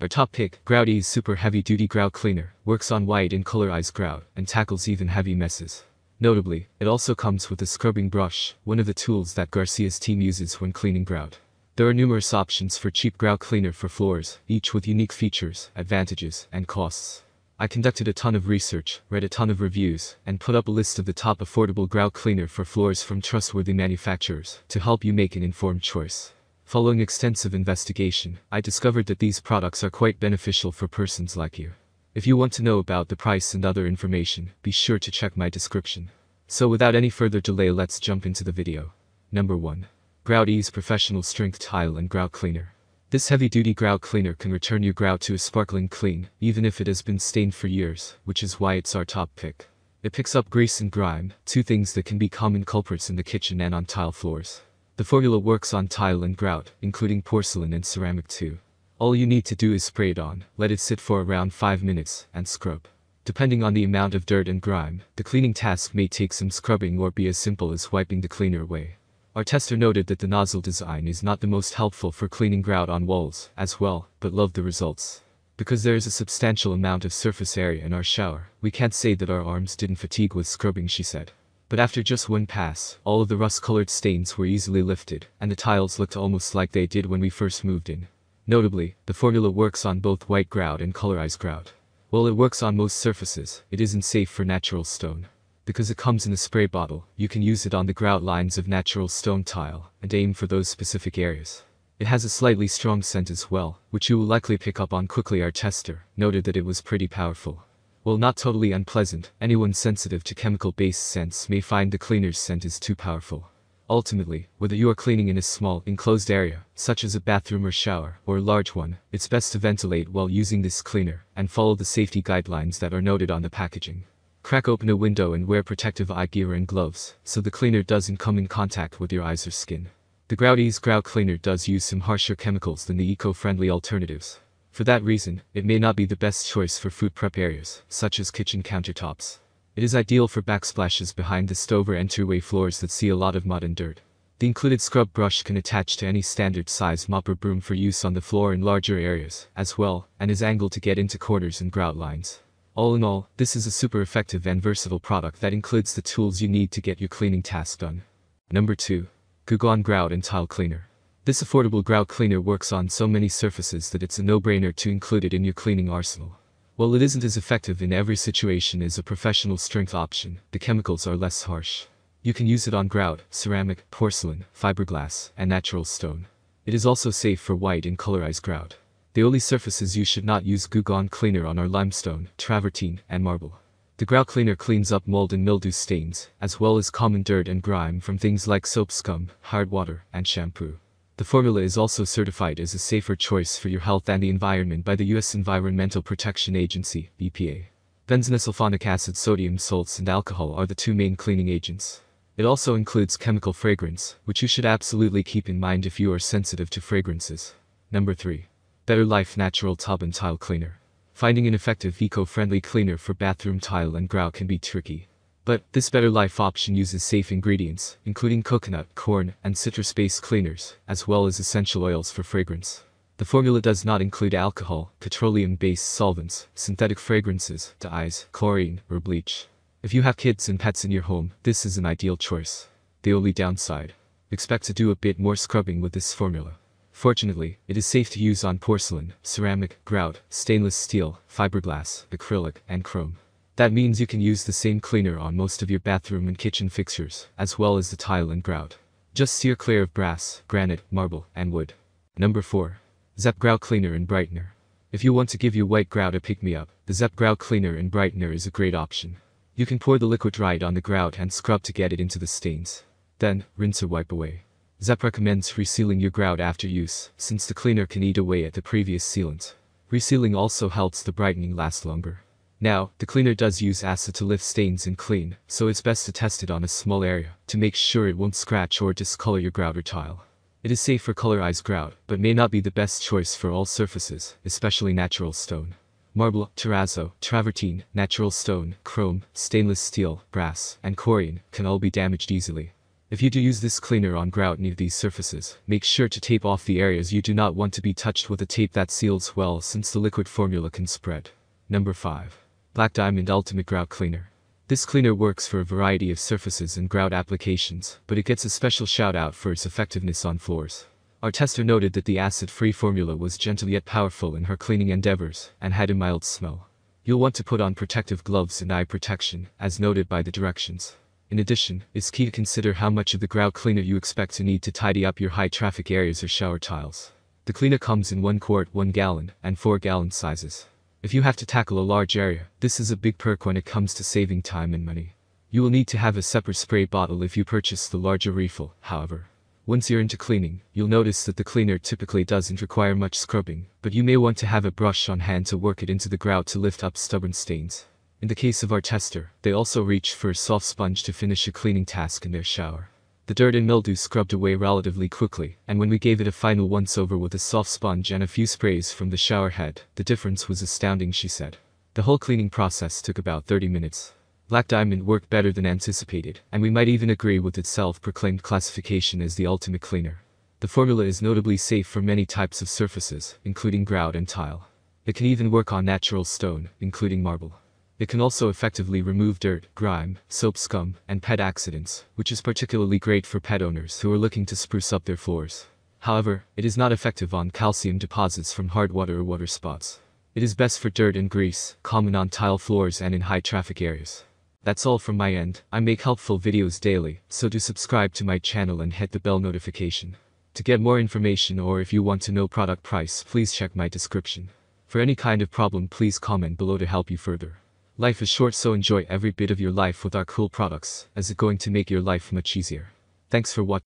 Our top pick, Grout-Eez Super Heavy Duty Grout Cleaner, works on white and colorized grout, and tackles even heavy messes. Notably, it also comes with a scrubbing brush, one of the tools that Garcia's team uses when cleaning grout. There are numerous options for cheap grout cleaner for floors, each with unique features, advantages, and costs. I conducted a ton of research, read a ton of reviews, and put up a list of the top affordable grout cleaner for floors from trustworthy manufacturers to help you make an informed choice. Following extensive investigation, I discovered that these products are quite beneficial for persons like you. If you want to know about the price and other information, be sure to check my description. So without any further delay, let's jump into the video. Number 1. Grout-Eez Professional Strength Tile and Grout Cleaner. This heavy-duty grout cleaner can return your grout to a sparkling clean, even if it has been stained for years, which is why it's our top pick. It picks up grease and grime, two things that can be common culprits in the kitchen and on tile floors. The formula works on tile and grout, including porcelain and ceramic too. All you need to do is spray it on, let it sit for around 5 minutes, and scrub. Depending on the amount of dirt and grime, the cleaning task may take some scrubbing or be as simple as wiping the cleaner away. Our tester noted that the nozzle design is not the most helpful for cleaning grout on walls, as well, but loved the results. Because there is a substantial amount of surface area in our shower, we can't say that our arms didn't fatigue with scrubbing, she said. But after just one pass, all of the rust-colored stains were easily lifted, and the tiles looked almost like they did when we first moved in. Notably, the formula works on both white grout and colorized grout. While it works on most surfaces, it isn't safe for natural stone. Because it comes in a spray bottle, you can use it on the grout lines of natural stone tile, and aim for those specific areas. It has a slightly strong scent as well, which you will likely pick up on quickly. Our tester noted that it was pretty powerful. While not totally unpleasant, anyone sensitive to chemical-based scents may find the cleaner's scent is too powerful. Ultimately, whether you are cleaning in a small, enclosed area, such as a bathroom or shower, or a large one, it's best to ventilate while using this cleaner, and follow the safety guidelines that are noted on the packaging. Crack open a window and wear protective eye gear and gloves, so the cleaner doesn't come in contact with your eyes or skin. The Grout-Eez Grout Cleaner does use some harsher chemicals than the eco-friendly alternatives. For that reason, it may not be the best choice for food prep areas, such as kitchen countertops. It is ideal for backsplashes behind the stove or entryway floors that see a lot of mud and dirt. The included scrub brush can attach to any standard size mop or broom for use on the floor in larger areas, as well, and is angled to get into corners and grout lines. All in all, this is a super effective and versatile product that includes the tools you need to get your cleaning task done. Number 2. Gugon Grout and Tile Cleaner. This affordable grout cleaner works on so many surfaces that it's a no-brainer to include it in your cleaning arsenal. While it isn't as effective in every situation as a professional strength option, the chemicals are less harsh. You can use it on grout, ceramic, porcelain, fiberglass, and natural stone. It is also safe for white and colorized grout. The only surfaces you should not use Gugon cleaner on are limestone, travertine, and marble. The grout cleaner cleans up mold and mildew stains, as well as common dirt and grime from things like soap scum, hard water, and shampoo. The formula is also certified as a safer choice for your health and the environment by the U.S. Environmental Protection Agency, EPA. Benzoyl acid, sodium salts, and alcohol are the two main cleaning agents. It also includes chemical fragrance, which you should absolutely keep in mind if you are sensitive to fragrances. Number 3. Better Life Natural Tub and Tile Cleaner. Finding an effective eco-friendly cleaner for bathroom tile and grout can be tricky. But this Better Life option uses safe ingredients, including coconut, corn, and citrus-based cleaners, as well as essential oils for fragrance. The formula does not include alcohol, petroleum-based solvents, synthetic fragrances, dyes, chlorine, or bleach. If you have kids and pets in your home, this is an ideal choice. The only downside: expect to do a bit more scrubbing with this formula. Fortunately, it is safe to use on porcelain, ceramic, grout, stainless steel, fiberglass, acrylic, and chrome. That means you can use the same cleaner on most of your bathroom and kitchen fixtures, as well as the tile and grout. Just steer clear of brass, granite, marble, and wood. Number 4. Zep Grout Cleaner and Brightener. If you want to give your white grout a pick-me-up, the Zep Grout Cleaner and Brightener is a great option. You can pour the liquid right on the grout and scrub to get it into the stains. Then, rinse or wipe away. Zep recommends resealing your grout after use, since the cleaner can eat away at the previous sealant. Resealing also helps the brightening last longer. Now, the cleaner does use acid to lift stains and clean, so it's best to test it on a small area, to make sure it won't scratch or discolor your grout or tile. It is safe for colorized grout, but may not be the best choice for all surfaces, especially natural stone. Marble, terrazzo, travertine, natural stone, chrome, stainless steel, brass, and chlorine can all be damaged easily. If you do use this cleaner on Grout-Eez surfaces, make sure to tape off the areas you do not want to be touched with a tape that seals well, since the liquid formula can spread. Number 5. Black Diamond Ultimate Grout Cleaner. This cleaner works for a variety of surfaces and grout applications, but it gets a special shout out for its effectiveness on floors. Our tester noted that the acid-free formula was gentle yet powerful in her cleaning endeavors, and had a mild smell. You'll want to put on protective gloves and eye protection, as noted by the directions. In addition, it's key to consider how much of the grout cleaner you expect to need to tidy up your high-traffic areas or shower tiles. The cleaner comes in 1 quart, 1 gallon, and 4 gallon sizes. If you have to tackle a large area, this is a big perk when it comes to saving time and money. You will need to have a separate spray bottle if you purchase the larger refill, however. Once you're into cleaning, you'll notice that the cleaner typically doesn't require much scrubbing, but you may want to have a brush on hand to work it into the grout to lift up stubborn stains. In the case of our tester, they also reached for a soft sponge to finish a cleaning task in their shower. The dirt and mildew scrubbed away relatively quickly, and when we gave it a final once-over with a soft sponge and a few sprays from the shower head, the difference was astounding, she said. The whole cleaning process took about 30 minutes. Black Diamond worked better than anticipated, and we might even agree with its self-proclaimed classification as the ultimate cleaner. The formula is notably safe for many types of surfaces, including grout and tile. It can even work on natural stone, including marble. It can also effectively remove dirt, grime, soap scum, and pet accidents, which is particularly great for pet owners who are looking to spruce up their floors. However, it is not effective on calcium deposits from hard water or water spots. It is best for dirt and grease, common on tile floors and in high-traffic areas. That's all from my end. I make helpful videos daily, so do subscribe to my channel and hit the bell notification. To get more information, or if you want to know product price, please check my description. For any kind of problem, please comment below to help you further. Life is short, so enjoy every bit of your life with our cool products, as it's going to make your life much easier. Thanks for watching.